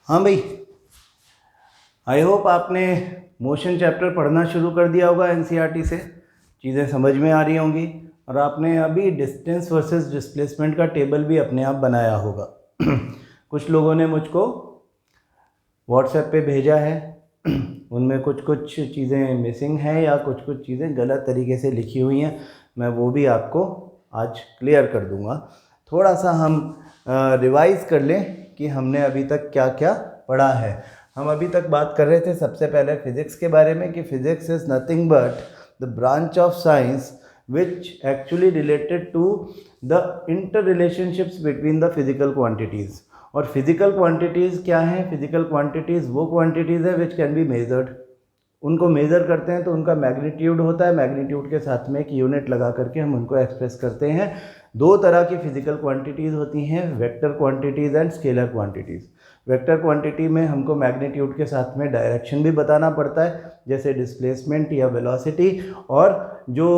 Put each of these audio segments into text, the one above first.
हाँ भाई, I hope आपने मोशन चैप्टर पढ़ना शुरू कर दिया होगा एनसीईआरटी से, चीज़ें समझ में आ रही होंगी और आपने अभी डिस्टेंस वर्सेस डिस्प्लेसमेंट का टेबल भी अपने आप बनाया होगा। कुछ लोगों ने मुझको व्हाट्सएप पे भेजा है, उनमें कुछ चीज़ें मिसिंग हैं या कुछ चीज़ें गलत तरीके से लिखी हुई हैं। मैं वो भी आपको आज क्लियर कर दूंगा। थोड़ा सा हम रिवाइज़ कर लें कि हमने अभी तक क्या क्या पढ़ा है। हम अभी तक बात कर रहे थे सबसे पहले फिज़िक्स के बारे में कि physics is nothing but the branch of science which actually related to the interrelationships between the physical quantities। और फिजिकल क्वांटिटीज़ क्या हैं? फिजिकल क्वांटिटीज़ वो क्वांटिटीज़ है विच कैन बी मेजर्ड। उनको मेज़र करते हैं तो उनका मैग्नीट्यूड होता है, मैग्नीट्यूड के साथ में एक यूनिट लगा करके हम उनको एक्सप्रेस करते हैं। दो तरह की फिजिकल क्वांटिटीज़ होती हैं, vector quantities and scalar quantities. Vector quantity में हमको मैग्नीट्यूड के साथ में डायरेक्शन भी बताना पड़ता है, जैसे डिस्प्लेसमेंट या वेलोसिटी। और जो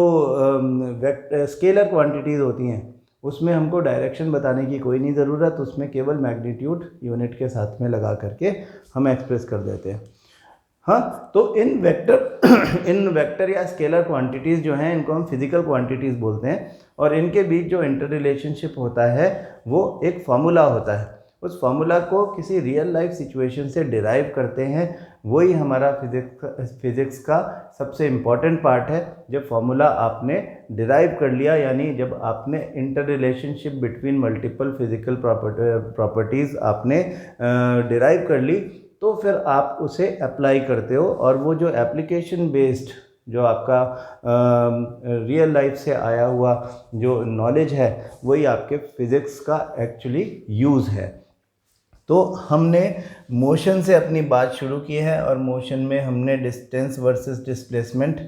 स्केलर क्वांटिटीज़ होती हैं उसमें हमको डायरेक्शन बताने की कोई नहीं ज़रूरत, उसमें केवल मैग्नीट्यूड यूनिट के साथ में लगा करके हम एक्सप्रेस कर देते हैं। हाँ, तो इन वेक्टर या स्केलर क्वांटिटीज़ जो हैं इनको हम फिजिकल क्वांटिटीज़ बोलते हैं और इनके बीच जो इंटर रिलेशनशिप होता है वो एक फार्मूला होता है। उस फार्मूला को किसी रियल लाइफ सिचुएशन से डिराइव करते हैं, वही हमारा फिज़िक्स का सबसे इम्पॉर्टेंट पार्ट है। जब फार्मूला आपने डिराइव कर लिया, यानी जब आपने inter relationship between multiple physical properties आपने डिराइव कर ली, तो फिर आप उसे अप्लाई करते हो और वो जो एप्लीकेशन बेस्ड जो आपका रियल लाइफ से आया हुआ जो नॉलेज है वही आपके फिज़िक्स का एक्चुअली यूज़ है। तो हमने मोशन से अपनी बात शुरू की है और मोशन में हमने डिस्टेंस वर्सेस डिस्प्लेसमेंट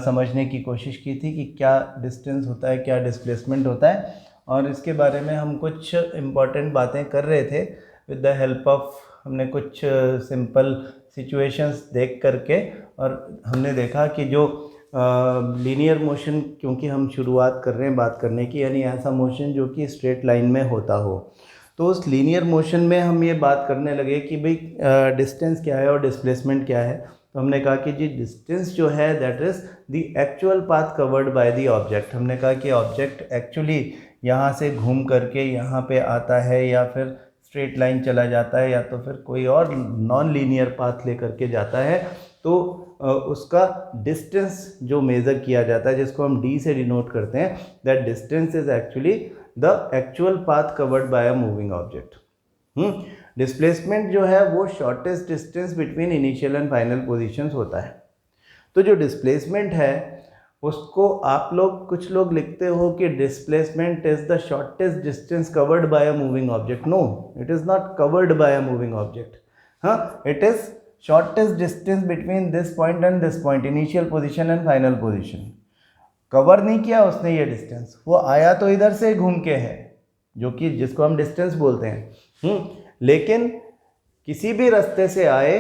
समझने की कोशिश की थी कि क्या डिस्टेंस होता है, क्या डिस्प्लेसमेंट होता है, और इसके बारे में हम कुछ इम्पॉर्टेंट बातें कर रहे थे विद द हेल्प ऑफ हमने कुछ सिंपल सिचुएशंस देख करके। और हमने देखा कि जो लीनियर मोशन, क्योंकि हम शुरुआत कर रहे हैं बात करने की, यानी ऐसा मोशन जो कि स्ट्रेट लाइन में होता हो, तो उस लीनियर मोशन में हम ये बात करने लगे कि भाई डिस्टेंस क्या है और डिस्प्लेसमेंट क्या है। तो हमने कहा कि जी डिस्टेंस जो है that is the actual path covered by the object. हमने कहा कि ऑब्जेक्ट एक्चुअली यहाँ से घूम करके यहाँ पे आता है या फिर स्ट्रेट लाइन चला जाता है या तो फिर कोई और नॉन लीनियर पाथ लेकर के जाता है, तो उसका डिस्टेंस जो मेज़र किया जाता है जिसको हम d से डिनोट करते हैं, that distance is actually the actual path covered by a moving object. Displacement जो है वो shortest distance between initial and final positions होता है। तो जो डिस्प्लेसमेंट है उसको आप लोग कुछ लोग लिखते हो कि displacement is the shortest distance covered by a moving object. No, it is not covered by a moving object. हाँ, it is shortest distance between this point and this point, initial position and final position. Cover नहीं किया उसने ये distance, वो आया तो इधर से घूम के है, जो कि जिसको हम डिस्टेंस बोलते हैं। लेकिन किसी भी रास्ते से आए,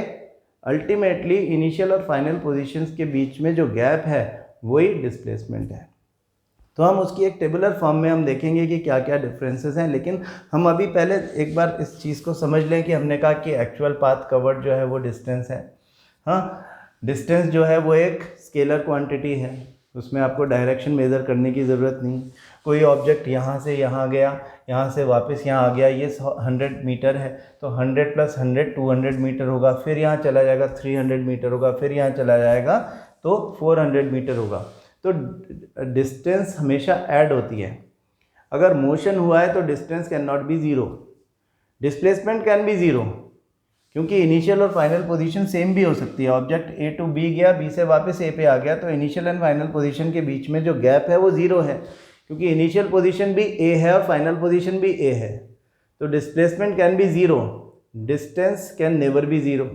अल्टीमेटली इनिशियल और फाइनल पोजीशंस के बीच में जो गैप है वही डिस्प्लेसमेंट है। तो हम उसकी एक टेबुलर फॉर्म में हम देखेंगे कि क्या क्या डिफरेंसेस हैं, लेकिन हम अभी पहले एक बार इस चीज़ को समझ लें कि हमने कहा कि एक्चुअल पाथ कवर्ड जो है वो डिस्टेंस है। हाँ, डिस्टेंस जो है वो एक स्केलर क्वांटिटी है, उसमें आपको डायरेक्शन मेज़र करने की ज़रूरत नहीं। कोई ऑब्जेक्ट यहाँ से यहाँ गया, यहाँ से वापस यहाँ आ गया, ये 100 मीटर है तो 100 + 100 200 मीटर होगा, फिर यहाँ चला जाएगा 300 मीटर होगा, फिर यहाँ चला जाएगा तो 400 मीटर होगा। तो डिस्टेंस हमेशा ऐड होती है। अगर मोशन हुआ है तो distance can not be zero, displacement can be zero, क्योंकि इनिशियल और फाइनल पोजीशन सेम भी हो सकती है। ऑब्जेक्ट ए टू बी गया, बी से वापस ए पे आ गया, तो इनिशियल एंड फाइनल पोजीशन के बीच में जो गैप है वो ज़ीरो है, क्योंकि इनिशियल पोजीशन भी ए है और फाइनल पोजीशन भी ए है। तो displacement can be zero, distance can never be zero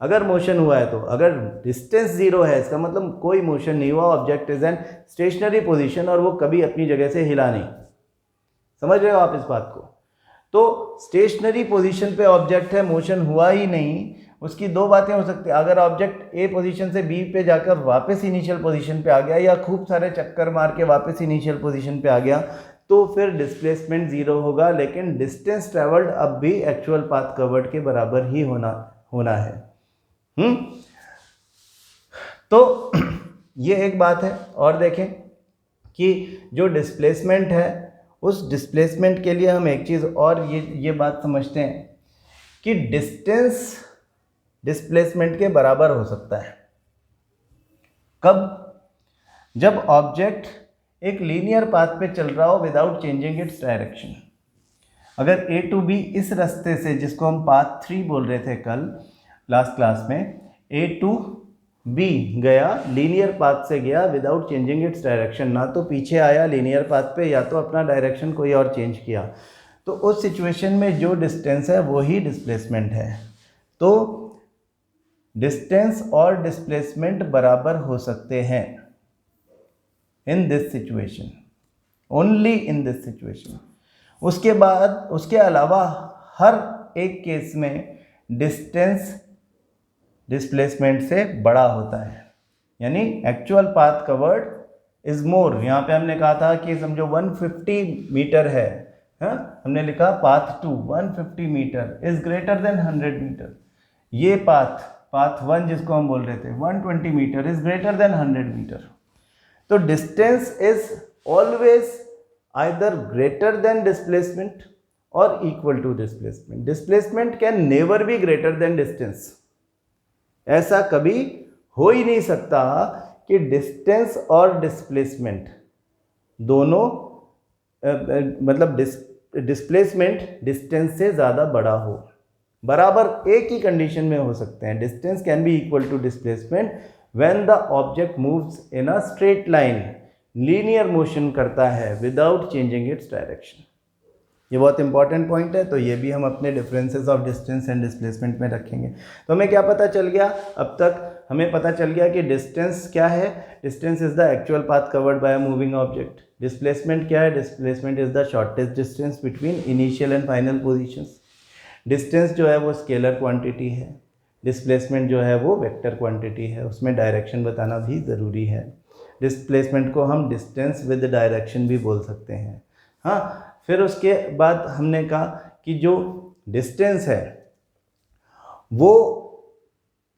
अगर मोशन हुआ है। तो अगर डिस्टेंस ज़ीरो है इसका मतलब कोई मोशन नहीं हुआ, object is an stationary position और वो कभी अपनी जगह से हिला नहीं। समझ रहे हो आप इस बात को? तो स्टेशनरी पोजीशन पे ऑब्जेक्ट है, मोशन हुआ ही नहीं, उसकी दो बातें हो सकती है। अगर ऑब्जेक्ट ए पोजीशन से बी पे जाकर वापस इनिशियल पोजीशन पे आ गया या खूब सारे चक्कर मार के वापस इनिशियल पोजीशन पे आ गया, तो फिर डिस्प्लेसमेंट ज़ीरो होगा, लेकिन डिस्टेंस ट्रेवल्ड अब भी एक्चुअल पाथ कवर्ड के बराबर ही होना है। तो ये एक बात है। और देखें कि जो डिस्प्लेसमेंट है, उस डिस्प्लेसमेंट के लिए हम एक चीज़ और ये बात समझते हैं कि डिस्टेंस डिस्प्लेसमेंट के बराबर हो सकता है। कब? जब ऑब्जेक्ट एक लीनियर पाथ पे चल रहा हो विदाउट चेंजिंग इट्स डायरेक्शन। अगर ए टू बी इस रास्ते से, जिसको हम पाथ 3 बोल रहे थे कल लास्ट क्लास में, ए टू बी गया, लीनियर पाथ से गया विदाउट चेंजिंग इट्स डायरेक्शन, ना तो पीछे आया लीनियर पाथ पे, या तो अपना डायरेक्शन कोई और चेंज किया, तो उस सिचुएशन में जो डिस्टेंस है वो ही डिस्प्लेसमेंट है। तो डिस्टेंस और डिस्प्लेसमेंट बराबर हो सकते हैं in this situation, only in this situation. उसके बाद, उसके अलावा हर एक केस में डिस्टेंस डिस्प्लेसमेंट से बड़ा होता है, यानी actual path covered is more. यहाँ पे हमने कहा था कि समझो 150 मीटर है, हमने लिखा path 2 150 metre is greater than 100 metre. ये पाथ 1 जिसको हम बोल रहे थे 120 metre is greater than 100 metre. तो distance is always either greater than displacement और equal to displacement. Displacement can never be greater than distance. ऐसा कभी हो ही नहीं सकता कि डिस्टेंस और डिस्प्लेसमेंट दोनों मतलब डिस्प्लेसमेंट डिस्टेंस से ज़्यादा बड़ा हो। बराबर एक ही कंडीशन में हो सकते हैं। Distance can be equal to displacement when the object moves in a straight line, linear motion करता है विदाउट चेंजिंग इट्स डायरेक्शन। ये बहुत इंपॉर्टेंट पॉइंट है, तो ये भी हम अपने differences of distance and displacement में रखेंगे। तो हमें क्या पता चल गया अब तक? हमें पता चल गया कि डिस्टेंस क्या है। Distance is the actual path covered by a moving object. Displacement क्या है? Displacement is the shortest distance between initial and final positions. Distance जो है वो स्केलर क्वांटिटी है, डिस्प्लेसमेंट जो है वो वेक्टर क्वांटिटी है, उसमें डायरेक्शन बताना भी ज़रूरी है। डिस्प्लेसमेंट को हम डिस्टेंस विद डायरेक्शन भी बोल सकते हैं। हाँ, फिर उसके बाद हमने कहा कि जो डिस्टेंस है वो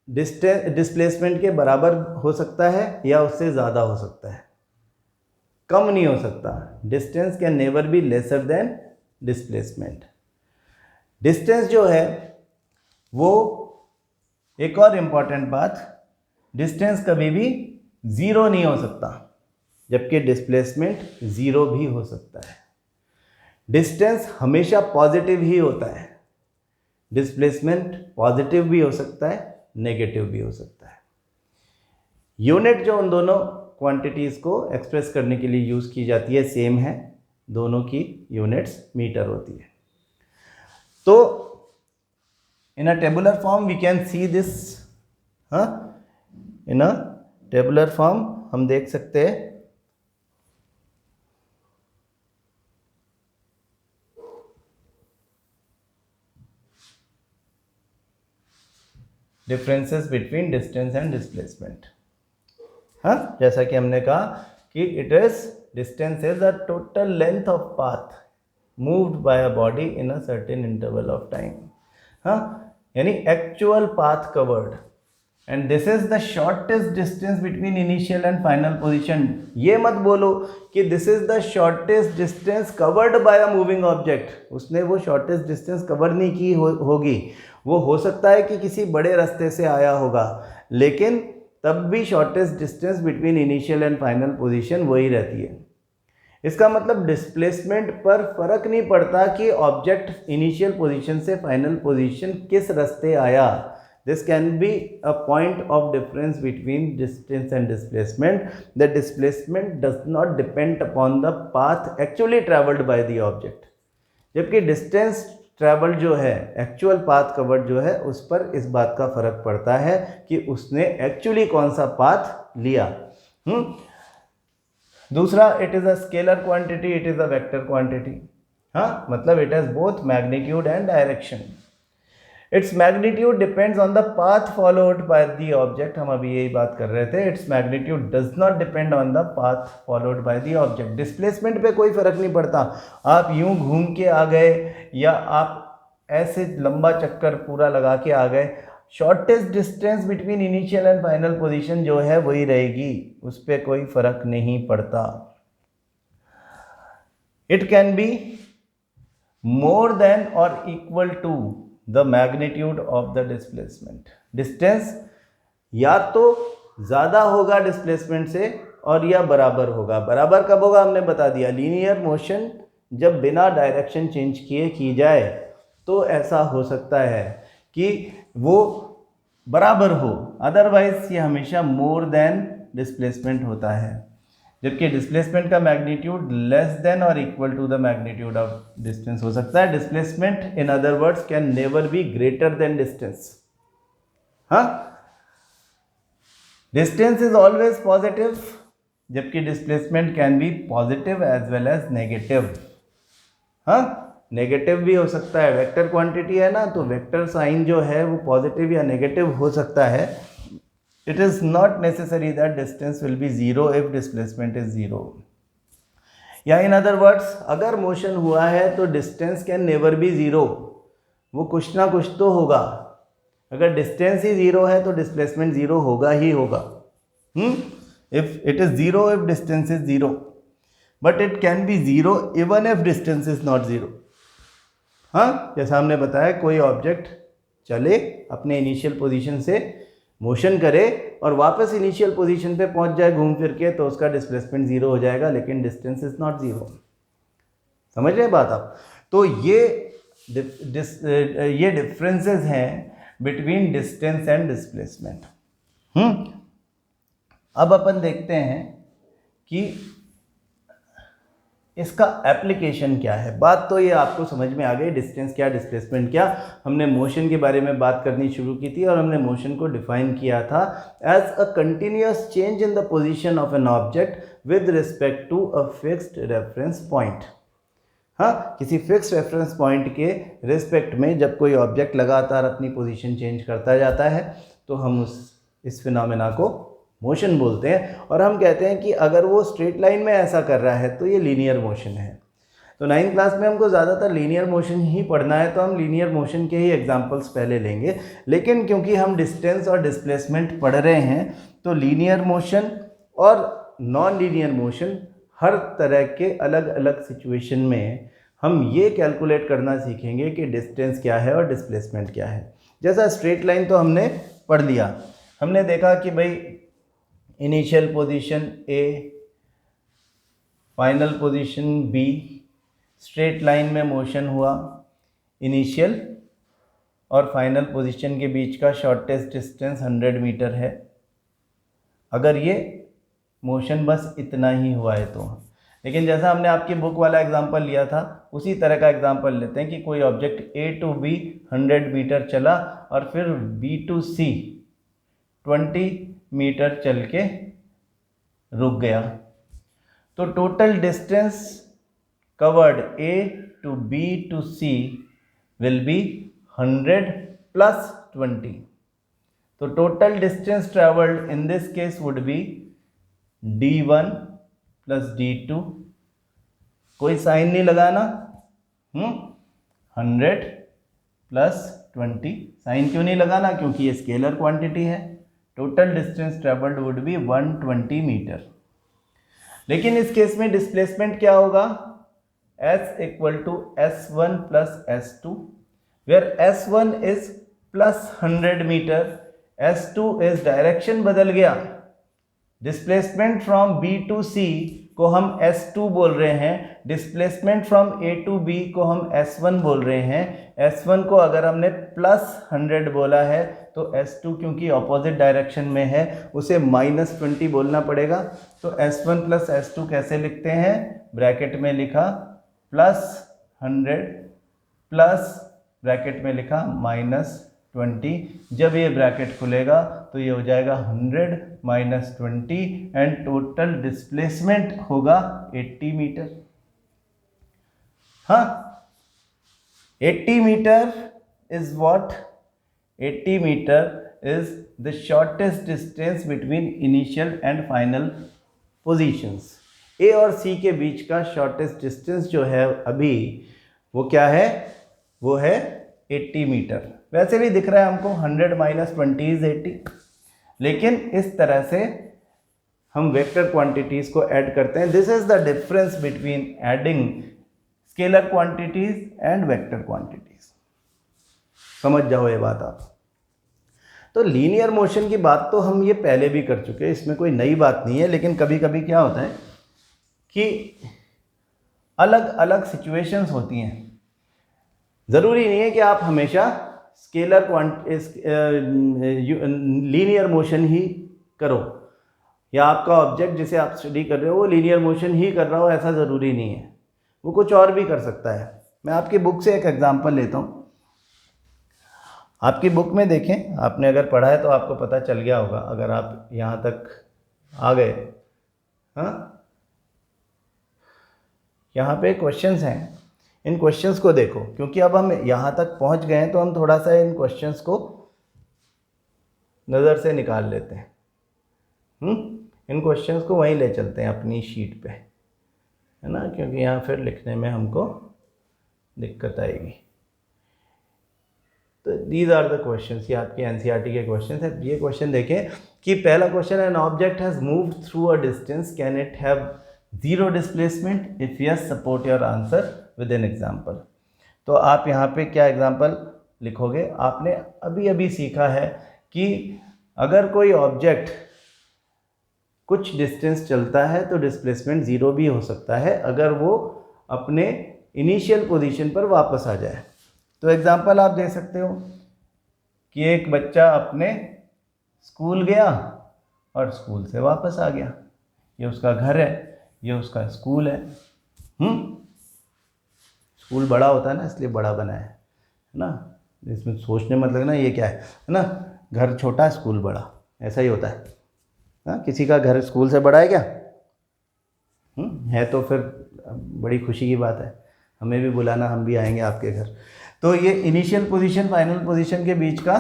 डिस्प्लेसमेंट के बराबर हो सकता है या उससे ज़्यादा हो सकता है, कम नहीं हो सकता। Distance can never be lesser than displacement. Distance जो है वो, एक और इम्पॉर्टेंट बात, डिस्टेंस कभी भी ज़ीरो नहीं हो सकता, जबकि डिस्प्लेसमेंट ज़ीरो भी हो सकता है। डिस्टेंस हमेशा पॉजिटिव ही होता है, डिस्प्लेसमेंट पॉजिटिव भी हो सकता है, नेगेटिव भी हो सकता है। यूनिट जो उन दोनों क्वांटिटीज़ को एक्सप्रेस करने के लिए यूज़ की जाती है सेम है, दोनों की यूनिट्स मीटर होती है। तो in a tabular form we can see this, in a tabular form हम देख सकते हैं differences between distance and displacement. जैसा कि हमने कहा कि it is distance is the total length of path moved by a body in a certain interval of time. यानी actual path covered, and this is the shortest distance between initial and final position. ये मत बोलो कि this is the shortest distance covered by a moving object. उसने वो shortest distance cover नहीं की होगी, वो हो सकता है कि किसी बड़े रास्ते से आया होगा, लेकिन तब भी shortest distance between initial and final position वही रहती है। इसका मतलब डिस्प्लेसमेंट पर फर्क नहीं पड़ता कि ऑब्जेक्ट इनिशियल पोजीशन से फाइनल पोजीशन किस रास्ते आया। This can be a point of difference between distance and displacement. The displacement does not depend upon the path actually traveled by the object. जबकि distance traveled जो है, actual path covered जो है, उस पर इस बात का फर्क पड़ता है कि उसने actually कौन सा path लिया। दूसरा, it is a scalar quantity, it is a vector quantity। मतलब it has both magnitude and direction. Its magnitude depends on the path followed by the object, हम अभी यही बात कर रहे थे, its magnitude does not depend on the path followed by the object. Displacement पे कोई फर्क नहीं पड़ता, आप यूं घूम के आ गए या आप ऐसे लंबा चक्कर पूरा लगा के आ गए, shortest distance between initial and final position जो है वही रहेगी, उस पर कोई फर्क नहीं पड़ता। It can be more than और equal to the magnitude of the displacement. Distance या तो ज़्यादा होगा डिस्प्लेसमेंट से और या बराबर होगा। बराबर कब होगा हमने बता दिया, लीनियर मोशन जब बिना डायरेक्शन चेंज किए की जाए तो ऐसा हो सकता है कि वो बराबर हो, अदरवाइज ये हमेशा मोर देन डिस्प्लेसमेंट होता है, जबकि डिस्प्लेसमेंट का मैग्नीट्यूड लेस देन और equal to the magnitude of distance हो सकता है। Displacement in other words can never be greater than distance. हाँ, डिस्टेंस इज ऑलवेज पॉजिटिव, जबकि displacement can be positive as well as negative. हाँ, negative भी हो सकता है, वेक्टर क्वांटिटी है ना, तो वेक्टर साइन जो है वो पॉजिटिव या नेगेटिव हो सकता है। It is not necessary that distance will be zero if displacement is zero. या in other words, अगर मोशन हुआ है तो distance can never be zero, वो कुछ ना कुछ तो होगा। अगर डिस्टेंस ही ज़ीरो है तो डिस्प्लेसमेंट ज़ीरो होगा ही होगा। If it is zero if distance is zero, but it can be zero even if distance is not zero. हाँ, जैसा हमने बताया, कोई ऑब्जेक्ट चले अपने इनिशियल पोजीशन से मोशन करे और वापस इनिशियल पोजीशन पे पहुंच जाए घूम फिर के, तो उसका डिस्प्लेसमेंट ज़ीरो हो जाएगा, लेकिन डिस्टेंस इज नॉट ज़ीरो। समझ रहे बात आप? तो ये डिफरेंसेस हैं बिटवीन डिस्टेंस एंड डिस्प्लेसमेंट। अब अपन देखते हैं कि इसका एप्लीकेशन क्या है। बात तो ये आपको समझ में आ गई, डिस्टेंस क्या, डिस्प्लेसमेंट क्या। हमने मोशन के बारे में बात करनी शुरू की थी और हमने मोशन को डिफाइन किया था as a continuous change in the position of an object with respect to a fixed reference point. हाँ, किसी फिक्स रेफरेंस पॉइंट के रिस्पेक्ट में जब कोई ऑब्जेक्ट लगातार अपनी पोजीशन चेंज करता जाता है तो हम इस फिनोमेना को मोशन बोलते हैं। और हम कहते हैं कि अगर वो स्ट्रेट लाइन में ऐसा कर रहा है तो ये लीनियर मोशन है। तो 9th क्लास में हमको ज़्यादातर लीनियर मोशन ही पढ़ना है, तो हम लीनियर मोशन के ही एग्जांपल्स पहले लेंगे। लेकिन क्योंकि हम डिस्टेंस और डिस्प्लेसमेंट पढ़ रहे हैं तो लीनियर मोशन और नॉन लीनियर मोशन हर तरह के अलग अलग सिचुएशन में हम ये कैलकुलेट करना सीखेंगे कि डिस्टेंस क्या है और डिस्प्लेसमेंट क्या है। जैसा स्ट्रेट लाइन तो हमने पढ़ लिया, हमने देखा कि भाई initial position A, final position B, straight line में मोशन हुआ, इनिशियल और फाइनल पोजीशन के बीच का शॉर्टेस्ट डिस्टेंस 100 मीटर है। अगर ये मोशन बस इतना ही हुआ है तो। लेकिन जैसा हमने आपकी बुक वाला एग्जांपल लिया था उसी तरह का एग्जांपल लेते हैं कि कोई object A to B 100 metre चला और फिर बी टू सी 20 मीटर चल के रुक गया, तो total distance covered A to B to C will be 100 plus 20। तो total distance travelled in this case would be d1 plus d2। कोई साइन नहीं लगाना, 100 प्लस 20। साइन क्यों नहीं लगाना? क्योंकि ये स्केलर क्वांटिटी है। Total distance travelled would be 120 metre. लेकिन इस केस में डिस्प्लेसमेंट क्या होगा? s equal to s1 plus s2, where s1 is plus 100 metre, s2 is direction बदल गया। Displacement from b to c को हम s2 बोल रहे हैं, displacement from a to b को हम s1 बोल रहे हैं। s1 को अगर हमने प्लस 100 बोला है तो s2 क्योंकि ऑपोजिट डायरेक्शन में है उसे माइनस 20 बोलना पड़ेगा। तो s1 प्लस s2 कैसे लिखते हैं? ब्रैकेट में लिखा प्लस 100 प्लस ब्रैकेट में लिखा माइनस 20। जब ये ब्रैकेट खुलेगा तो ये हो जाएगा 100 माइनस 20 एंड टोटल डिस्प्लेसमेंट होगा 80 मीटर। हाँ, 80 metre is what 80 metre is the shortest distance between initial and final positions. A और सी के बीच का शॉर्टेस्ट डिस्टेंस जो है अभी वो क्या है, वो है 80 मीटर। वैसे भी दिख रहा है हमको 100 माइनस 20 इज 80, लेकिन इस तरह से हम वेक्टर क्वांटिटीज को ऐड करते हैं। This is the difference between adding scalar quantities and vector quantities. समझ जाओ ये बात आप। तो लीनियर मोशन की बात तो हम ये पहले भी कर चुके हैं, इसमें कोई नई बात नहीं है, लेकिन कभी कभी क्या होता है कि अलग अलग सिचुएशंस होती हैं। ज़रूरी नहीं है कि आप हमेशा स्केलर लीनियर मोशन ही करो, या आपका ऑब्जेक्ट जिसे आप स्टडी कर रहे हो वो लीनियर मोशन ही कर रहा हो, ऐसा ज़रूरी नहीं है, वो कुछ और भी कर सकता है। मैं आपकी बुक से एक एग्जांपल लेता हूँ। आपकी बुक में देखें, आपने अगर पढ़ा है तो आपको पता चल गया होगा, अगर आप यहाँ तक आ गए। हाँ, यहाँ पे क्वेश्चंस हैं, इन क्वेश्चंस को देखो, क्योंकि अब हम यहाँ तक पहुँच गए हैं तो हम थोड़ा सा इन क्वेश्चंस को नज़र से निकाल लेते हैं। इन क्वेश्चंस को वहीं ले चलते हैं अपनी शीट पे, है ना, क्योंकि यहाँ फिर लिखने में हमको दिक्कत आएगी। तो दीज आर द क्वेश्चंस, ये आपके एनसीईआरटी के क्वेश्चंस है। ये क्वेश्चन देखें कि पहला क्वेश्चन है, an object has moved through a distance, can it have zero displacement? If yes, support your answer with an example. तो आप यहाँ पे क्या एग्जाम्पल लिखोगे? आपने अभी अभी सीखा है कि अगर कोई ऑब्जेक्ट कुछ डिस्टेंस चलता है तो डिस्प्लेसमेंट ज़ीरो भी हो सकता है अगर वो अपने इनिशियल पोजीशन पर वापस आ जाए। तो एग्जांपल आप दे सकते हो कि एक बच्चा अपने स्कूल गया और स्कूल से वापस आ गया। ये उसका घर है, ये उसका स्कूल है। स्कूल बड़ा होता है ना, इसलिए बड़ा बना है ना। इसमें सोचने मत लगना ये क्या है ना, घर छोटा स्कूल बड़ा, ऐसा ही होता है। हाँ, किसी का घर स्कूल से बड़ा है क्या? है तो फिर बड़ी खुशी की बात है, हमें भी बुलाना, हम भी आएंगे आपके घर। तो ये इनिशियल पोजीशन फाइनल पोजीशन के बीच का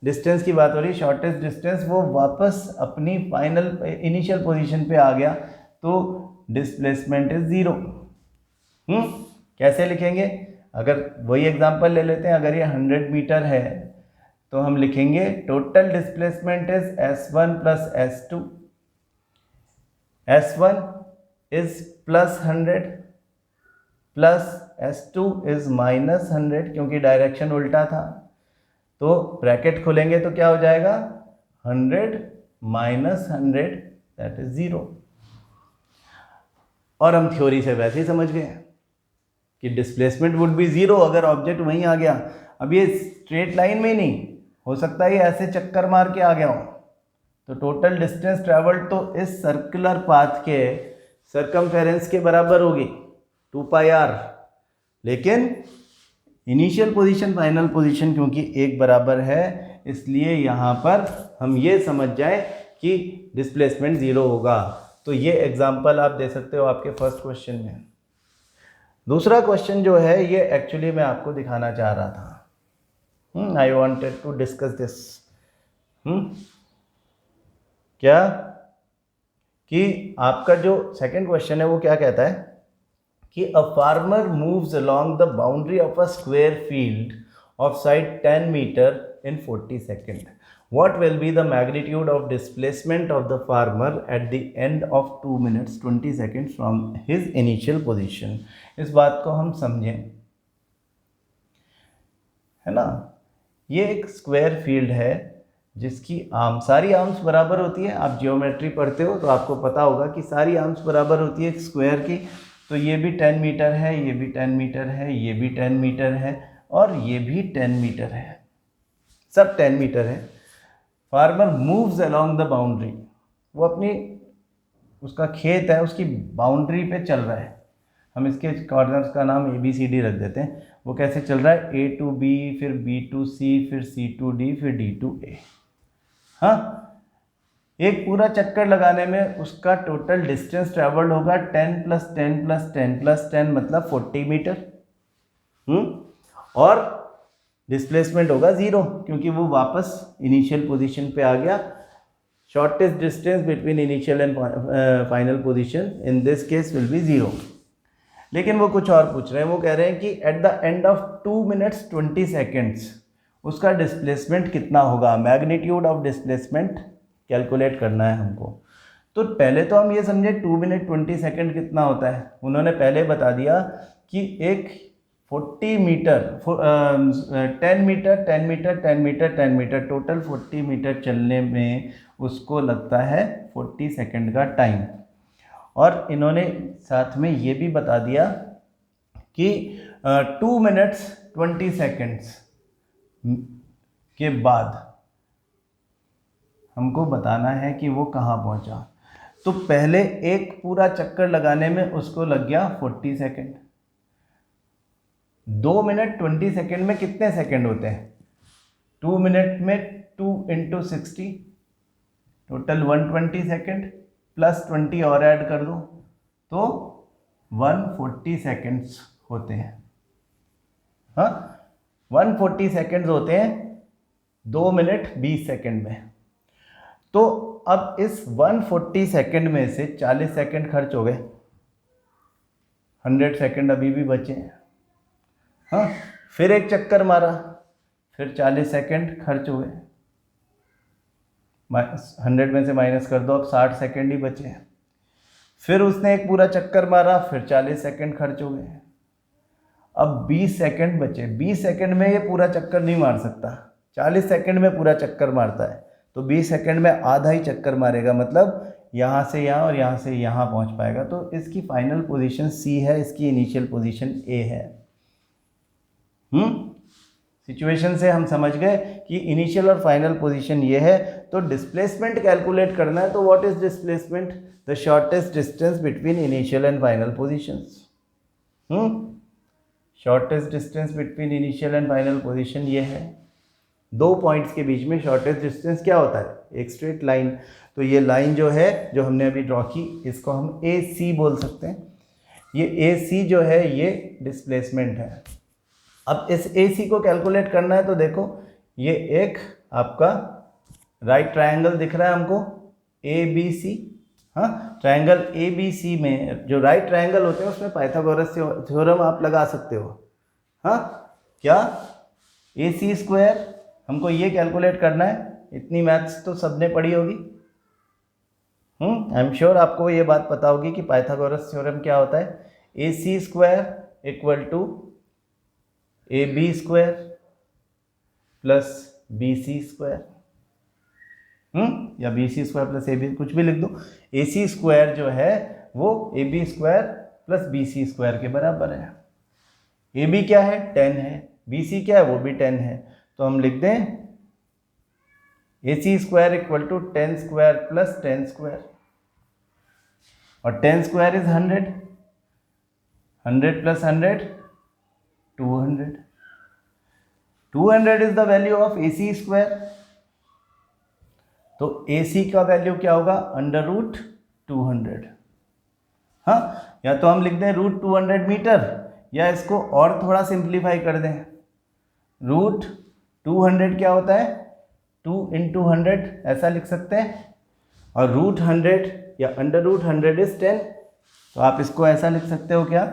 डिस्टेंस की बात हो रही है, शॉर्टेस्ट डिस्टेंस, वो वापस अपनी फाइनल इनिशियल पोजीशन पे आ गया तो डिस्प्लेसमेंट इज ज़ीरो। कैसे लिखेंगे? अगर वही एग्जांपल ले लेते हैं, अगर ये 100 मीटर है तो हम लिखेंगे total displacement is S1 plus S2। S1 is plus 100 plus S2 is minus 100, क्योंकि डायरेक्शन उल्टा था। तो ब्रैकेट खोलेंगे तो क्या हो जाएगा? 100 माइनस 100 दैट इज 0। और हम थ्योरी से वैसे ही समझ गए कि डिस्प्लेसमेंट वुड बी 0 अगर ऑब्जेक्ट वहीं आ गया। अब ये स्ट्रेट लाइन में नहीं हो सकता, ये ऐसे चक्कर मार के आ गया हो। तो टोटल डिस्टेंस ट्रेवल्ड तो इस सर्कुलर पाथ के सर्कमफेरेंस के बराबर होगी 2πr, लेकिन इनिशियल पोजीशन फाइनल पोजीशन क्योंकि एक बराबर है, इसलिए यहाँ पर हम ये समझ जाए कि डिस्प्लेसमेंट 0 होगा। तो ये एग्जाम्पल आप दे सकते हो आपके फर्स्ट क्वेश्चन में। दूसरा क्वेश्चन जो है ये एक्चुअली मैं आपको दिखाना चाह रहा था। I wanted to discuss this। क्या कि आपका जो सेकंड क्वेश्चन है वो क्या कहता है कि a farmer moves along the boundary of a square field of side 10 metre in 40 second. What will be the magnitude of displacement of the farmer at the end of 2 minutes 20 seconds from his initial position? इस बात को हम समझें, है ना। ये एक square field है जिसकी सारी आर्म्स बराबर होती है। आप जियोमेट्री पढ़ते हो तो आपको पता होगा कि सारी आर्म्स बराबर होती है एक स्क्वायर की। तो ये भी 10 मीटर है, ये भी 10 मीटर है, ये भी 10 मीटर है और ये भी 10 मीटर है, सब 10 मीटर है। Farmer moves along the boundary, वो अपनी उसका खेत है उसकी बाउंड्री पे चल रहा है। हम इसके कॉर्नर्स का नाम ABCD रख देते हैं। वो कैसे चल रहा है? A to B, फिर B to C, फिर C to D, फिर D to A। हाँ, एक पूरा चक्कर लगाने में उसका टोटल डिस्टेंस ट्रेवल्ड होगा 10 प्लस 10 प्लस 10 प्लस 10 मतलब 40 मीटर। और डिस्प्लेसमेंट होगा 0 क्योंकि वो वापस इनिशियल पोजीशन पे आ गया। Shortest distance between initial and final position in this case will B 0। लेकिन वो कुछ और पूछ रहे हैं, वो कह रहे हैं कि at the end of 2 minutes 20 seconds उसका डिस्प्लेसमेंट कितना होगा, मैग्नीट्यूड ऑफ डिस्प्लेसमेंट कैलकुलेट करना है हमको। तो पहले तो हम ये समझे 2 मिनट 20 सेकेंड कितना होता है। उन्होंने पहले बता दिया कि एक 40 metre 10 metre 10 metre 10 metre 10 metre total 40 metre चलने में उसको लगता है 40 सेकेंड का टाइम। और इन्होंने साथ में ये भी बता दिया कि 2 मिनट्स 20 सेकेंड्स के बाद हमको बताना है कि वो कहाँ पहुँचा। तो पहले एक पूरा चक्कर लगाने में उसको लग गया 40 सेकेंड। 2 मिनट 20 सेकेंड में कितने सेकेंड होते हैं? 2 मिनट में 2 × 60 टोटल 120 सेकेंड प्लस 20 और ऐड कर दो तो 140 सेकेंड्स होते हैं। हाँ, 140 सेकेंड्स होते हैं 2 मिनट 20 सेकेंड में। तो अब इस 140 सेकेंड में से 40 सेकेंड खर्च हो गए, 100 सेकेंड अभी भी बचे हैं। हाँ, फिर एक चक्कर मारा, फिर 40 सेकेंड खर्च हुए, 100 में से माइनस कर दो, अब 60 सेकेंड ही बचे हैं। फिर उसने एक पूरा चक्कर मारा, फिर 40 सेकेंड खर्च हो गए, अब 20 सेकेंड बचे। 20 सेकेंड में ये पूरा चक्कर नहीं मार सकता, 40 सेकेंड में पूरा चक्कर मारता है, तो 20 सेकेंड में आधा ही चक्कर मारेगा, मतलब यहाँ से यहाँ और यहाँ से यहाँ पहुँच पाएगा। तो इसकी फाइनल पोजीशन C है, इसकी इनिशियल पोजीशन A है। सिचुएशन से हम समझ गए कि इनिशियल और फाइनल पोजीशन ये है। तो डिस्प्लेसमेंट कैलकुलेट करना है, तो what is displacement? The shortest distance between initial and final positions. Shortest distance between initial and final position ये है। 2 पॉइंट्स के बीच में शॉर्टेस्ट डिस्टेंस क्या होता है? एक स्ट्रेट लाइन। तो ये लाइन जो है, जो हमने अभी ड्रॉ की, इसको हम AC बोल सकते हैं। ये AC जो है ये डिस्प्लेसमेंट है। अब इस AC को कैलकुलेट करना है, तो देखो ये एक आपका राइट ट्रायंगल दिख रहा है हमको ABC। हाँ, ट्रायंगल ABC में जो राइट ट्रायंगल होते हैं उसमें पाइथागोरस थ्योरम आप लगा सकते हो। हाँ, क्या? AC² हमको ये कैलकुलेट करना है। इतनी मैथ्स तो सबने पढ़ी होगी। आई एम श्योर आपको ये बात पता होगी कि पाइथागोरस थ्योरम क्या होता है। AC² = AB² plus BC²। या BC² प्लस AB, कुछ भी लिख दो। AC² जो है वो AB² प्लस BC² के बराबर है। AB क्या है? 10 है। BC क्या है? वो भी 10 है। तो हम लिख दें AC² = 10² प्लस 10²। और 10² is 100, 100 plus 100 200। 200 is the value of AC²। तो AC का वैल्यू क्या होगा? √200। हाँ, या तो हम लिख दें √200 मीटर, या इसको और थोड़ा सिंप्लीफाई कर दें। √200 क्या होता है? 2 × 100 ऐसा लिख सकते हैं। और √100 या √100 इज 10, तो आप इसको ऐसा लिख सकते हो क्या?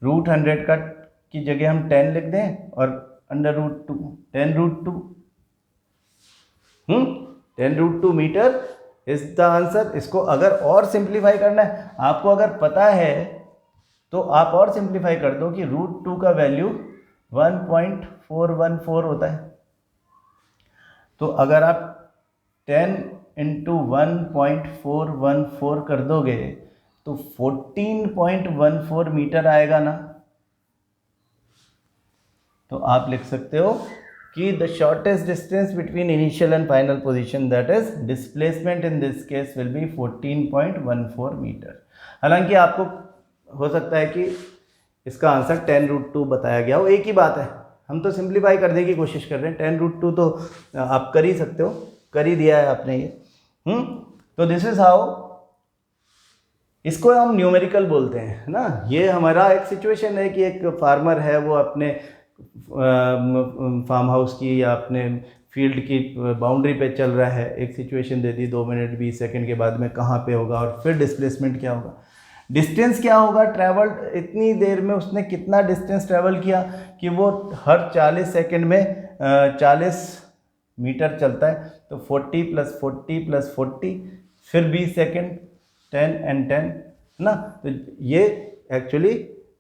√100 का की जगह हम 10 लिख दें और √2 10√2 10√2 मीटर इज द आंसर। इसको अगर और सिंप्लीफाई करना है, आपको अगर पता है तो आप और सिंप्लीफाई कर दो कि √2 का वैल्यू 1.414 होता है। तो अगर आप 10 × 1.414 कर दोगे तो 14.14 मीटर आएगा ना। तो आप लिख सकते हो कि the shortest distance between initial and final position, that is displacement in this case will be 14.14 metre. हालांकि आपको हो सकता है कि इसका आंसर 10√2 बताया गया हो, एक ही बात है, हम तो सिंप्लीफाई करने की कोशिश कर रहे हैं। 10√2 तो आप कर ही सकते हो, कर ही दिया है आपने ये। तो दिस इज हाउ, इसको हम न्यूमेरिकल बोलते हैं ना। ये हमारा एक सिचुएशन है कि एक फार्मर है, वो अपने फार्म हाउस की या अपने फील्ड की बाउंड्री पे चल रहा है, एक सिचुएशन दे दी 2 मिनट 20 सेकंड के बाद में कहाँ पे होगा और फिर डिस्प्लेसमेंट क्या होगा, डिस्टेंस क्या होगा ट्रैवल्ड, इतनी देर में उसने कितना डिस्टेंस ट्रैवल किया कि वो हर 40 सेकंड में 40 मीटर चलता है, तो 40 + 40 + 40 फिर 20 सेकंड 10 and 10 है ना, तो ये एक्चुअली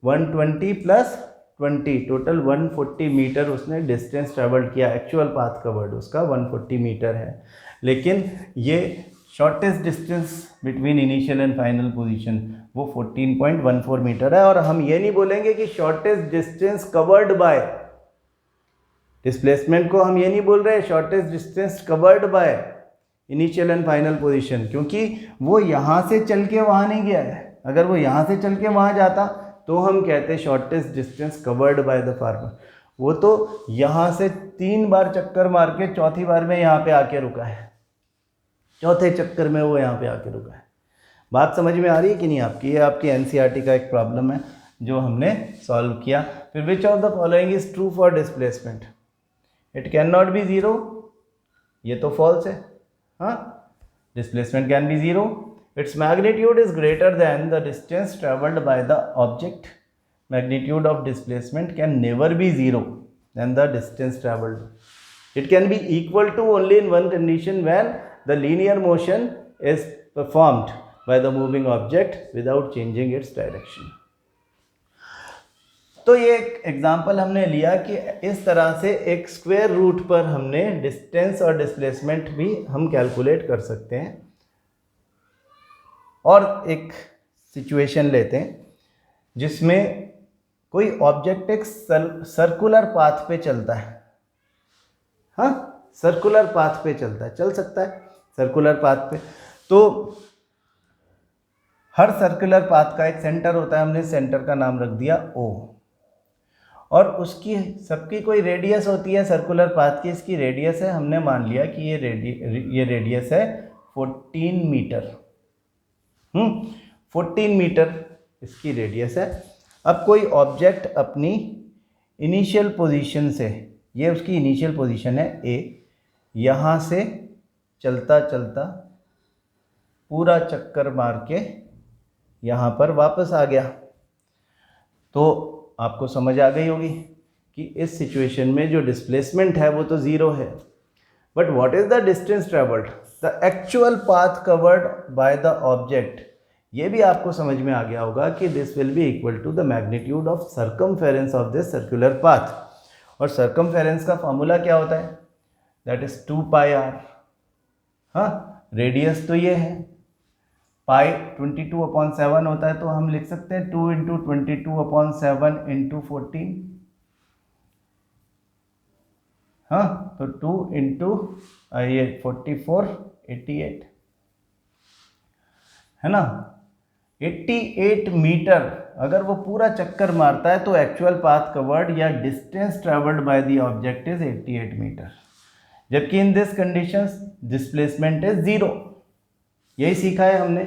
120 + 20 टोटल 140 मीटर उसने डिस्टेंस ट्रैवल्ड किया, एक्चुअल पाथ कवर्ड उसका 140 मीटर है। लेकिन ये shortest distance between initial and final position वो 14.14 मीटर है। और हम ये नहीं बोलेंगे कि shortest distance covered bye, displacement को हम ये नहीं बोल रहे shortest distance covered by initial and final position, क्योंकि वो यहाँ से चल के वहाँ नहीं गया है। अगर वो यहाँ से चल के वहाँ जाता तो हम कहते shortest distance covered by the farmer. वो तो यहाँ से 3 बार चक्कर मार के चौथी बार में यहाँ पे आके रुका है, चौथे चक्कर में वो यहाँ पे आके रुका है। बात समझ में आ रही है कि नहीं आपकी? ये आपकी एनसीईआरटी का एक प्रॉब्लम है जो हमने सॉल्व किया। फिर which of the following is true for displacement? It can not be zero, ये तो फॉल्स है। हाँ, displacement can be zero, its magnitude is greater than the distance travelled by the object, magnitude of displacement can never be zero than the distance travelled, it can be equal to only in one condition when the linear motion is performed by the moving object without changing its direction। तो ये एक example हमने लिया कि इस तरह से एक स्क्वायर रूट पर हमने डिस्टेंस और डिस्प्लेसमेंट भी हम कैलकुलेट कर सकते हैं। और एक सिचुएशन लेते हैं जिसमें कोई ऑब्जेक्ट एक सर्कुलर पाथ पे चलता है। हाँ, सर्कुलर पाथ पे चलता है, चल सकता है सर्कुलर पाथ पे। तो हर सर्कुलर पाथ का एक सेंटर होता है, हमने सेंटर का नाम रख दिया O, और उसकी सबकी कोई रेडियस होती है सर्कुलर पाथ की। इसकी रेडियस है, हमने मान लिया कि ये रेडियस है 14 मीटर। 14 मीटर इसकी रेडियस है। अब कोई ऑब्जेक्ट अपनी इनिशियल पोजीशन से, ये उसकी इनिशियल पोजीशन है A, यहाँ से चलता चलता पूरा चक्कर मार के यहाँ पर वापस आ गया। तो आपको समझ आ गई होगी कि इस सिचुएशन में जो डिस्प्लेसमेंट है वो तो ज़ीरो है, but what is the distance travelled, the actual path covered by the object. ये भी आपको समझ में आ गया होगा कि this will be equal to the magnitude of circumference of this circular path. और सर्कमफेरेंस का फॉर्मूला क्या होता है? That is 2πr। हाँ, रेडियस तो ये है, पाई 22/7 होता है, तो हम लिख सकते हैं 2 × 22/7 × 14। हाँ, तो 2 × ये 44 88 है ना, 88 मीटर। अगर वो पूरा चक्कर मारता है तो एक्चुअल पाथ कवर्ड या distance travelled by the object is 88 metre, जबकि in this conditions displacement is zero. यही सीखा है हमने,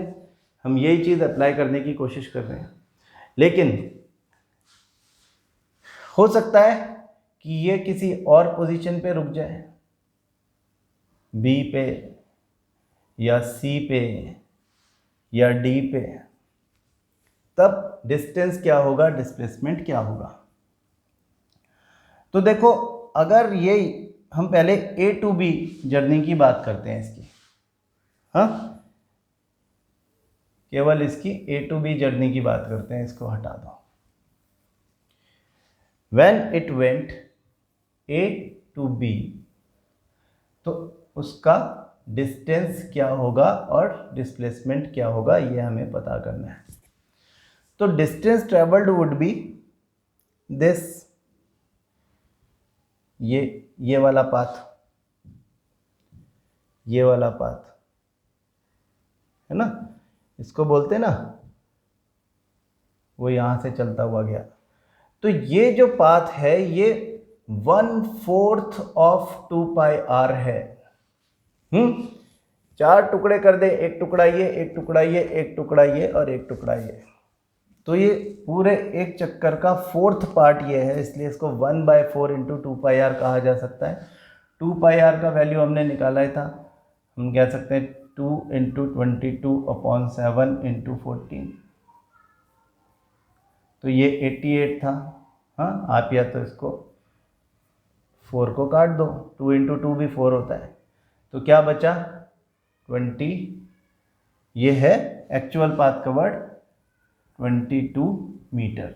हम यही चीज़ अप्लाई करने की कोशिश कर रहे हैं। लेकिन हो सकता है कि ये किसी और पोजीशन पे रुक जाए, बी पे या सी पे या डी पे, तब डिस्टेंस क्या होगा, डिस्प्लेसमेंट क्या होगा। तो देखो, अगर ये हम पहले A to B जर्नी की बात करते हैं इसकी, हाँ, केवल इसकी A to B जर्नी की बात करते हैं, इसको हटा दो। When it went A to B, तो उसका डिस्टेंस क्या होगा और डिस्प्लेसमेंट क्या होगा, ये हमें पता करना है। तो distance travelled would B this, ये वाला पाथ, ये वाला पाथ है ना, इसको बोलते हैं ना, वो यहां से चलता हुआ गया। तो ये जो पाथ है ये 1/4 ऑफ 2πr है। 4 टुकड़े कर दे, एक टुकड़ा ये, एक टुकड़ा ये, एक टुकड़ा ये और एक टुकड़ा ये। तो ये पूरे एक चक्कर का फोर्थ पार्ट ये है, इसलिए इसको 1/4 इंटू 2πr कहा जा सकता है। 2πr का वैल्यू हमने निकाला था, हम कह सकते हैं 2 इंटू 22/7 इंटू 14, तो ये 88 था। हाँ, आप या तो इसको 4 को काट दो, 2 इंटू 2 भी 4 होता है, तो क्या बचा 20। ये है एक्चुअल पाथ कवर्ड 22 मीटर।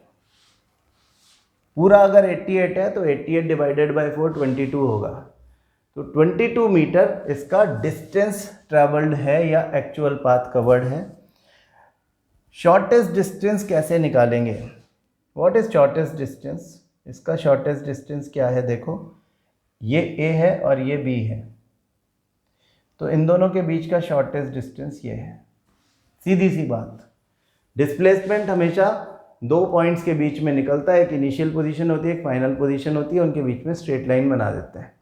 पूरा अगर 88 है तो 88 डिवाइडेड बाय 4 22 होगा, तो 22 मीटर इसका डिस्टेंस ट्रैवल्ड है या एक्चुअल पाथ कवर्ड है। शॉर्टेस्ट डिस्टेंस कैसे निकालेंगे? What is shortest distance? इसका शॉर्टेस्ट डिस्टेंस क्या है? देखो, ये A है और ये B है, तो इन दोनों के बीच का शॉर्टेस्ट डिस्टेंस ये है। सीधी सी बात, डिस्प्लेसमेंट हमेशा दो पॉइंट्स के बीच में निकलता है, एक इनिशियल पोजीशन होती है, एक फाइनल पोजीशन होती है, उनके बीच में स्ट्रेट लाइन बना देते हैं।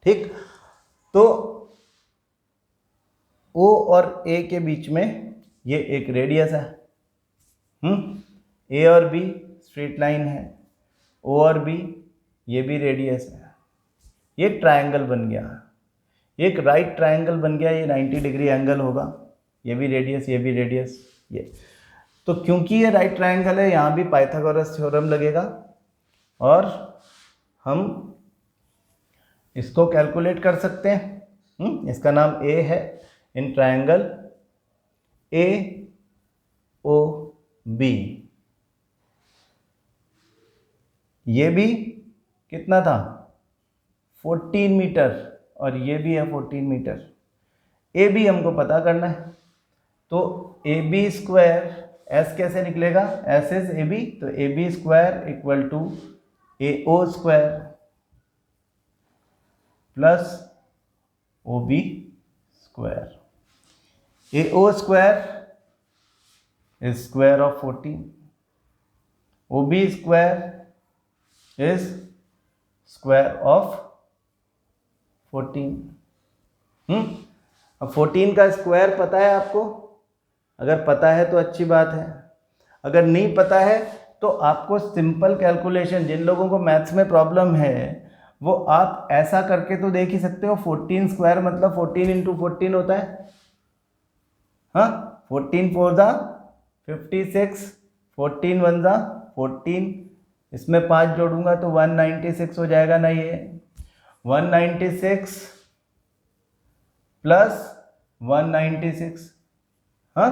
ठीक, तो O और A के बीच में ये एक रेडियस है। A और B स्ट्रेट लाइन है, O और B ये भी रेडियस है। ये ट्रायंगल बन गया, एक राइट ट्रायंगल बन गया, ये 90 डिग्री एंगल होगा, ये भी रेडियस, ये भी रेडियस, ये। तो क्योंकि ये राइट ट्रायंगल है, यहाँ भी पाइथागोरस थ्योरम लगेगा और हम इसको कैलकुलेट कर सकते हैं। इसका नाम A है, इन ट्रायंगल AOB। ये भी कितना था? 14 मीटर, और ये भी है 14 मीटर। AB हमको पता करना है, तो AB स्क्वायर, S कैसे निकलेगा? S इज AB, तो AB square equal to AO square plus OB square. AO square is square of 14, OB square is square of 14। अब 14 का स्क्वायर पता है आपको? अगर पता है तो अच्छी बात है, अगर नहीं पता है तो आपको सिंपल कैलकुलेशन, जिन लोगों को मैथ्स में प्रॉब्लम है वो आप ऐसा करके तो देख ही सकते हो। 14 स्क्वायर मतलब 14 इंटू 14 होता है। हाँ, 14 4 ज़ा 56, 14 1 ज़ा 14, इसमें 5 जोड़ूंगा तो 196 हो जाएगा ना। ये 196 प्लस 196, हाँ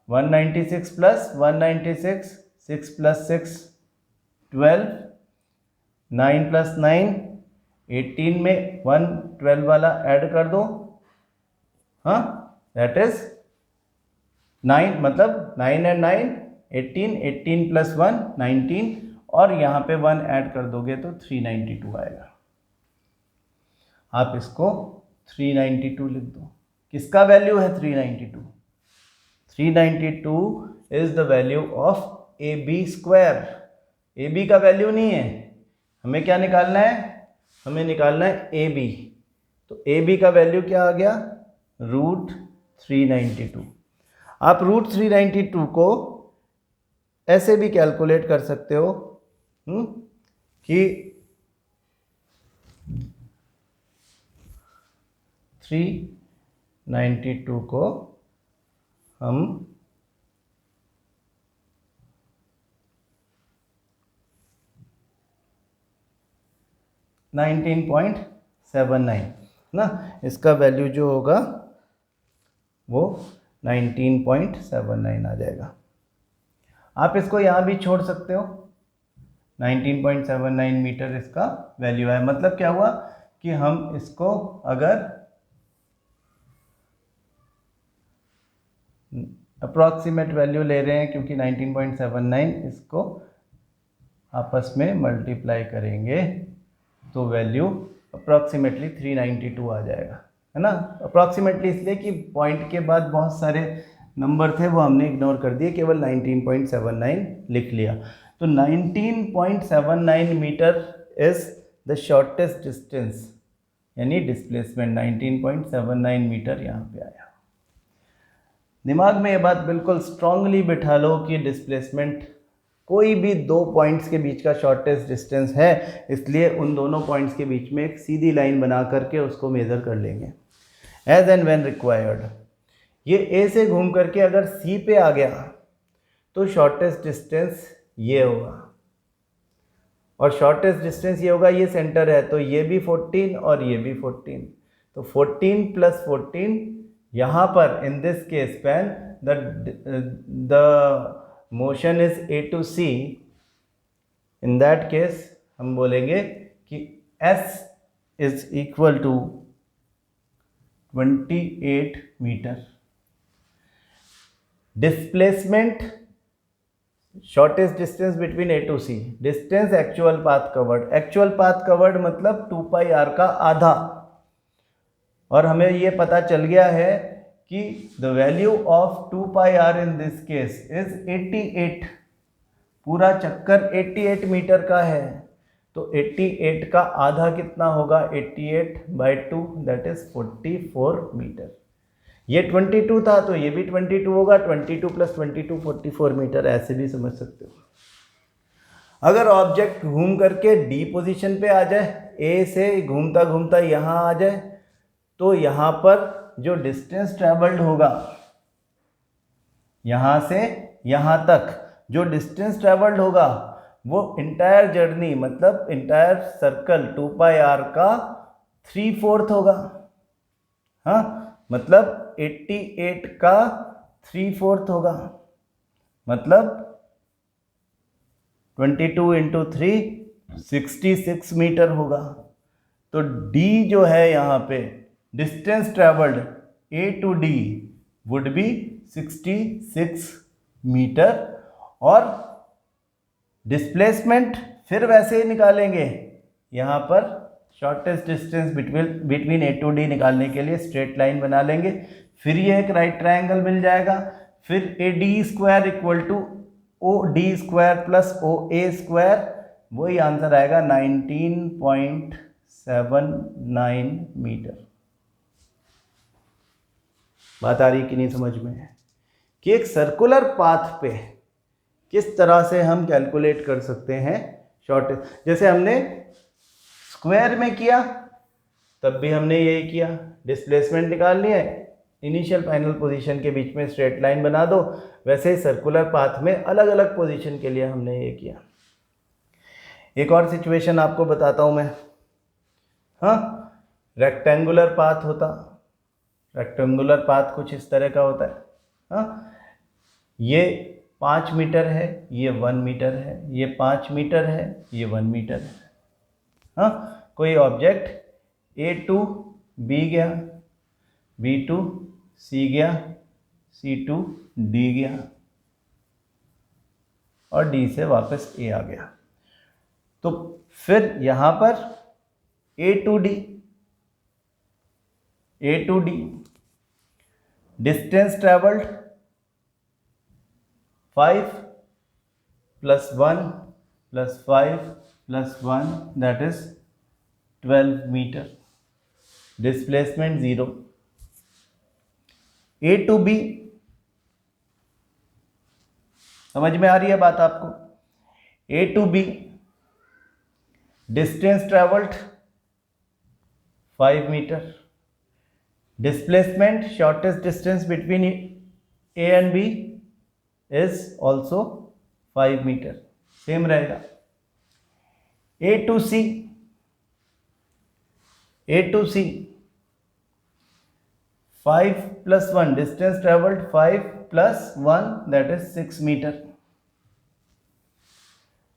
196 प्लस 196, 6 प्लस 6 12, 9 प्लस 9 18 में 1 12 वाला ऐड कर दो, हाँ दैट इज 9, मतलब 9 एंड 9 18, 18 प्लस 1 19, और यहाँ पे 1 ऐड कर दोगे तो 392 आएगा। आप इसको 392 लिख दो। किसका वैल्यू है 392? 392 is the value of AB square. AB का वैल्यू नहीं है, हमें क्या निकालना है? हमें निकालना है AB। तो AB का वैल्यू क्या आ गया? √392। आप √392 को ऐसे भी कैलकुलेट कर सकते हो कि 392 को हम 19.79 ना, इसका वैल्यू जो होगा वो 19.79 आ जाएगा। आप इसको यहाँ भी छोड़ सकते हो, 19.79 मीटर इसका वैल्यू है। मतलब क्या हुआ कि हम इसको अगर अप्रॉक्सीमेट वैल्यू ले रहे हैं, क्योंकि 19.79, इसको आपस में मल्टीप्लाई करेंगे तो वैल्यू अप्रॉक्सीमेटली 392 आ जाएगा, है ना। अप्रॉक्सीमेटली इसलिए कि पॉइंट के बाद बहुत सारे नंबर थे, वो हमने इग्नोर कर दिए, केवल 19.79 लिख लिया। तो 19.79 metre is the shortest distance, यानी डिस्प्लेसमेंट 19.79 मीटर यहाँ पे आया। दिमाग में ये बात बिल्कुल स्ट्रांगली बिठा लो कि डिस्प्लेसमेंट कोई भी दो पॉइंट्स के बीच का शॉर्टेस्ट डिस्टेंस है, इसलिए उन दोनों पॉइंट्स के बीच में एक सीधी लाइन बना करके उसको मेज़र कर लेंगे एज एंड व्हेन रिक्वायर्ड। ये ए से घूम करके अगर सी पे आ गया तो शॉर्टेस्ट डिस्टेंस ये होगा, और शॉर्टेस्ट डिस्टेंस ये होगा, ये सेंटर है तो ये भी 14 और ये भी 14, तो 14 प्लस 14 यहाँ पर in this case when the motion is A to C, in that case हम बोलेंगे कि S is equal to 28 metre. Displacement shortest distance between A to C, distance actual path covered, actual path covered मतलब 2 पाई r का आधा, और हमें ये पता चल गया है कि the value of 2 pi r in this case is 88, पूरा चक्कर 88 मीटर का है, तो 88 का आधा कितना होगा, 88/2 दैट इज 44 मीटर। ये 22 था तो ये भी 22 होगा, 22 प्लस 22 44 मीटर, ऐसे भी समझ सकते हो। अगर ऑब्जेक्ट घूम करके डी पोजीशन पे आ जाए, ए से घूमता घूमता यहाँ आ जाए, तो यहाँ पर जो डिस्टेंस ट्रेवल्ड होगा यहाँ से यहाँ तक, जो डिस्टेंस ट्रेवल्ड होगा वो इंटायर जर्नी मतलब इंटायर सर्कल 2 पाई r का 3/4 होगा। हाँ, मतलब 88 का 3/4 होगा, मतलब 22 इंटू 3 66 मीटर होगा। तो d जो है यहाँ पे distance travelled A to D would be 66 metre, और डिस्प्लेसमेंट फिर वैसे ही निकालेंगे। यहाँ पर shortest distance between A to D निकालने के लिए स्ट्रेट लाइन बना लेंगे, फिर ये एक राइट ट्रायंगल मिल जाएगा, फिर A D square equal to O D square plus O A square, वही आंसर आएगा 19.79 मीटर। बात आ रही कि नहीं समझ में है कि एक सर्कुलर पाथ पे किस तरह से हम कैलकुलेट कर सकते हैं शॉर्टेस्ट। जैसे हमने स्क्वायर में किया तब भी हमने यही किया, डिस्प्लेसमेंट निकालनी है, इनिशियल फाइनल पोजीशन के बीच में स्ट्रेट लाइन बना दो, वैसे ही सर्कुलर पाथ में अलग अलग पोजीशन के लिए हमने ये किया। एक और सिचुएशन आपको बताता हूँ मैं। हाँ, रेक्टेंगुलर पाथ होता, रेक्टेंगुलर पाथ कुछ इस तरह का होता है। हाँ, ये 5 मीटर है, ये 1 मीटर है, ये 5 मीटर है, ये 1 मीटर है। हाँ, कोई ऑब्जेक्ट A टू B गया, B टू C गया, C टू D गया, और D से वापस A आ गया। तो फिर यहाँ पर A to D distance travelled 5 plus 1 plus 5 plus 1 that is 12 metre, displacement 0। A to B, समझ में आ रही है बात आपको? A to B distance travelled 5 metre, displacement shortest distance between A and B is also 5 metre, same रहेगा। A to C 5 plus 1 distance travelled 5 plus 1 that is 6 metre.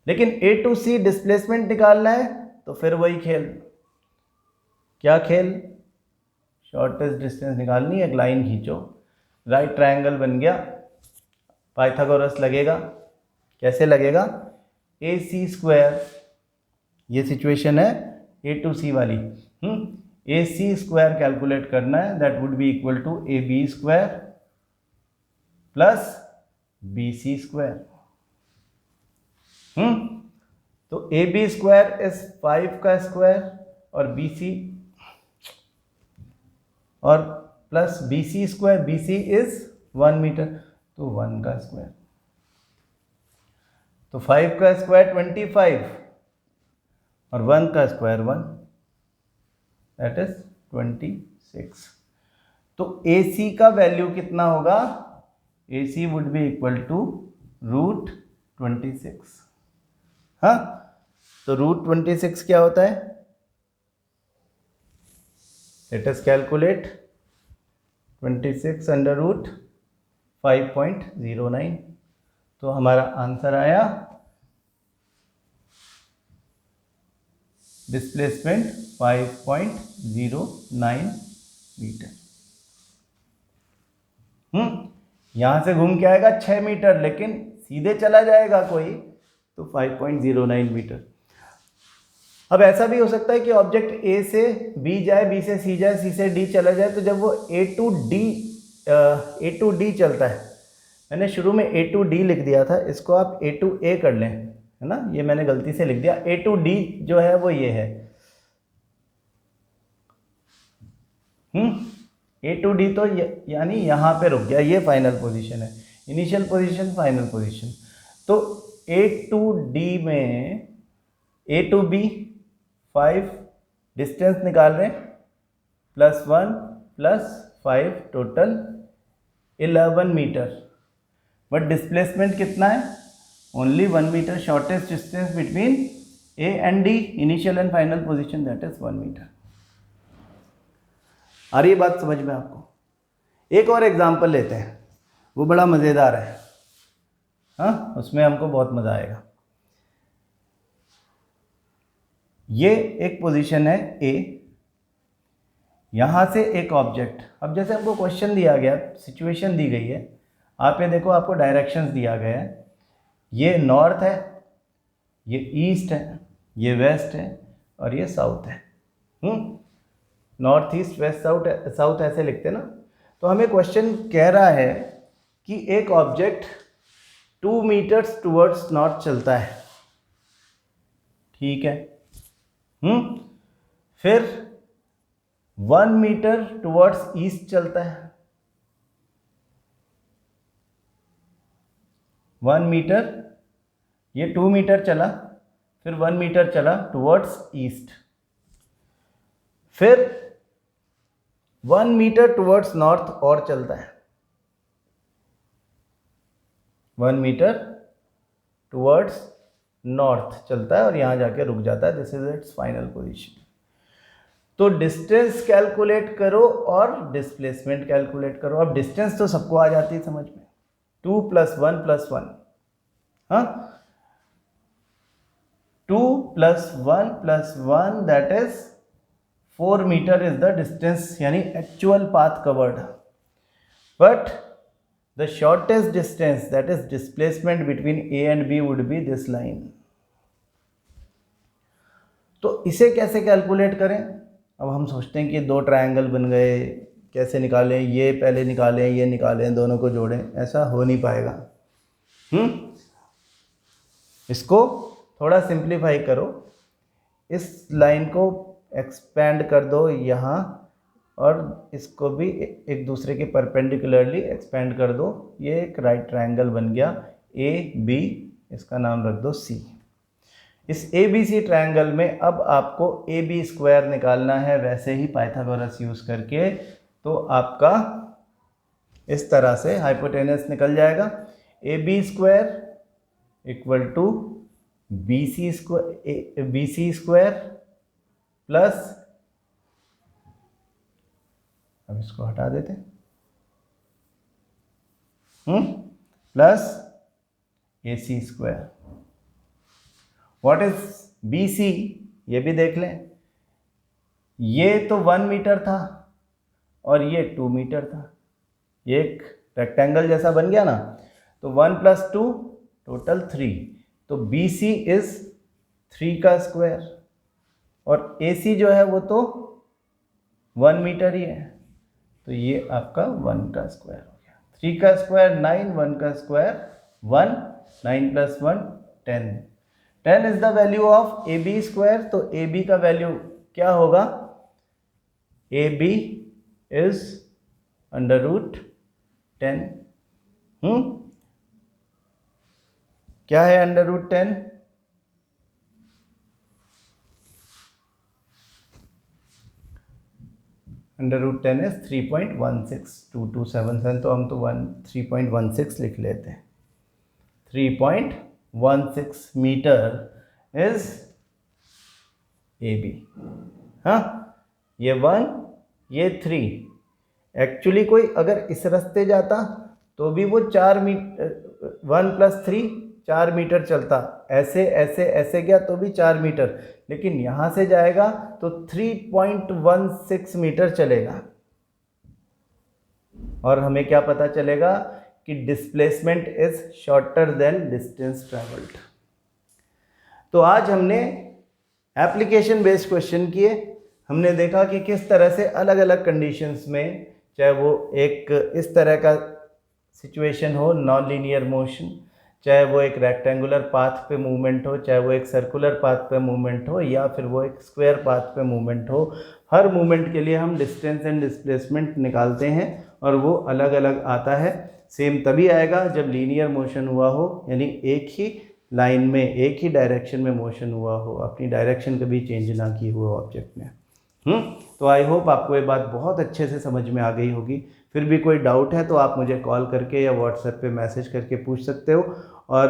लेकिन A to C displacement निकालना है तो फिर वही खेल। क्या खेल? शॉर्टेस्ट डिस्टेंस निकालनी है, एक लाइन खींचो, राइट ट्रायंगल बन गया, पाइथागोरस लगेगा। कैसे लगेगा? AC स्क्वायर, ये सिचुएशन है A टू C वाली। AC स्क्वायर कैलकुलेट करना है, that would be equal to AB square plus BC square. तो AB स्क्वायर इज 5 का स्क्वायर और BC और plus BC square, BC is 1 metre, तो 1 का स्क्वायर, तो 5 का स्क्वायर 25 और 1 का स्क्वायर 1, दैट इज 26। तो AC का वैल्यू कितना होगा? AC would be equal to √26। हाँ, तो √26 क्या होता है? Let us calculate 26 under root 5.09। तो हमारा आंसर आया डिस्प्लेसमेंट 5.09 मीटर। यहां से घूम के आएगा 6 मीटर, लेकिन सीधे चला जाएगा कोई तो 5.09 मीटर। अब ऐसा भी हो सकता है कि ऑब्जेक्ट A से B जाए, B से C जाए, C से D चला जाए, तो जब वो A to D चलता है, मैंने शुरू में A to D लिख दिया था, इसको आप A to A कर लें, है ना, ये मैंने गलती से लिख दिया। A to D जो है वो ये है, A to D, तो यानी यहाँ पे रुक गया, ये फाइनल पोजीशन है, इनिशियल पोजीशन, फाइनल पोजीशन। तो A to D में A to B 5 डिस्टेंस निकाल रहे हैं, +1 + 5 टोटल 11 मीटर, बट डिस्प्लेसमेंट कितना है? Only 1 metre, shortest distance between A and D, initial and final position, that is 1 metre. आ रही है बात समझ में आपको? एक और एग्जांपल लेते हैं, वो बड़ा मज़ेदार है, हाँ, उसमें हमको बहुत मज़ा आएगा। ये एक पोजीशन है A, यहाँ से एक ऑब्जेक्ट, अब जैसे हमको क्वेश्चन दिया गया, सिचुएशन दी गई है, आप ये देखो, आपको डायरेक्शंस दिया गया है, ये नॉर्थ है, ये ईस्ट है, ये वेस्ट है और ये साउथ है। नॉर्थ ईस्ट वेस्ट साउथ ऐसे लिखते ना। तो हमें क्वेश्चन कह रहा है कि एक ऑब्जेक्ट 2 मीटर्स टुवर्ड्स नॉर्थ चलता है, ठीक है, फिर 1 मीटर टुवर्ड्स ईस्ट चलता है, 1 मीटर, ये 2 मीटर चला, फिर 1 मीटर चला टुवर्ड्स ईस्ट, फिर 1 मीटर टुवर्ड्स नॉर्थ और चलता है, 1 मीटर टुवर्ड्स नॉर्थ चलता है और यहां जाके रुक जाता है, this is it's final position. तो डिस्टेंस कैलकुलेट करो और डिस्प्लेसमेंट कैलकुलेट करो। अब डिस्टेंस तो सबको आ जाती है समझ में, 2 + 1 + 1, हाँ, 2 + 1 + 1 that is 4 metre is the distance, यानी actual path covered, but the shortest distance, that is displacement between A and B would be this line। तो इसे कैसे कैलकुलेट करें? अब हम सोचते हैं कि दो ट्रायंगल बन गए, कैसे निकालें, ये पहले निकालें, ये निकालें, दोनों को जोड़ें, ऐसा हो नहीं पाएगा। इसको थोड़ा सिंप्लीफाई करो, इस लाइन को एक्सपेंड कर दो यहाँ, और इसको भी एक दूसरे के परपेंडिकुलरली एक्सपेंड कर दो, ये एक राइट ट्रायंगल बन गया AB, इसका नाम रख दो C। इस ABC ट्रायंगल में अब आपको AB² निकालना है, वैसे ही पाइथागोरस यूज़ करके, तो आपका इस तरह से हाइपोटेनस निकल जाएगा, AB² = BC² प्लस, अब इसको हटा देते हैं, plus AC²। What is BC? ये भी देख लें, ये तो 1 मीटर था और ये 2 मीटर था, ये एक रेक्टेंगल जैसा बन गया ना, तो 1 + 2 टोटल 3, तो BC इज 3 का स्क्वायर, और AC जो है वो तो 1 मीटर ही है, तो ये आपका 1 का स्क्वायर हो गया। 3 का स्क्वायर 9, 1 का square 1, 9 + 1 10। 10 is the value of AB², तो AB का वैल्यू क्या होगा? AB इज √10 क्या है √10? √10 इज 3.162277, तो हम तो 3.16 लिख लेते हैं। 3.16 मीटर इज AB। हाँ, ये 1 ये 3। एक्चुअली कोई अगर इस रास्ते जाता तो भी वो 4 मीटर, 1 + 3 4 मीटर चलता, ऐसे ऐसे ऐसे गया तो भी 4 मीटर, लेकिन यहाँ से जाएगा तो 3.16 मीटर चलेगा। और हमें क्या पता चलेगा कि displacement is shorter than distance travelled. तो आज हमने एप्लीकेशन बेस्ड क्वेश्चन किए। हमने देखा कि किस तरह से अलग अलग कंडीशंस में, चाहे वो एक इस तरह का सिचुएशन हो, नॉन लीनियर मोशन, चाहे वो एक रेक्टेंगुलर पाथ पे मूवमेंट हो, चाहे वो एक सर्कुलर पाथ पे मूवमेंट हो, या फिर वो एक स्क्वायर पाथ पे मूवमेंट हो, हर मूवमेंट के लिए हम डिस्टेंस एंड डिस्प्लेसमेंट निकालते हैं और वो अलग अलग आता है। सेम तभी आएगा जब लीनियर मोशन हुआ हो, यानी एक ही लाइन में एक ही डायरेक्शन में मोशन हुआ हो, अपनी डायरेक्शन कभी चेंज ना की हो ऑब्जेक्ट ने। तो आई होप आपको ये बात बहुत अच्छे से समझ में आ गई होगी। फिर भी कोई डाउट है तो आप मुझे कॉल करके या व्हाट्सएप पे मैसेज करके पूछ सकते हो। और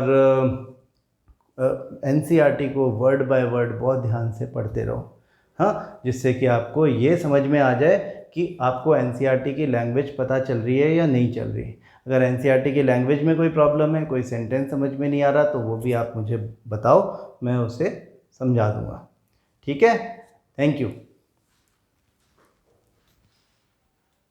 NCERT को वर्ड बाय वर्ड बहुत ध्यान से पढ़ते रहो, हाँ, जिससे कि आपको ये समझ में आ जाए कि आपको NCERT की लैंग्वेज पता चल रही है या नहीं चल रही। अगर NCERT की लैंग्वेज में कोई प्रॉब्लम है, कोई सेंटेंस समझ में नहीं आ रहा, तो वो भी आप मुझे बताओ, मैं उसे समझा दूँगा। ठीक है, थैंक यू।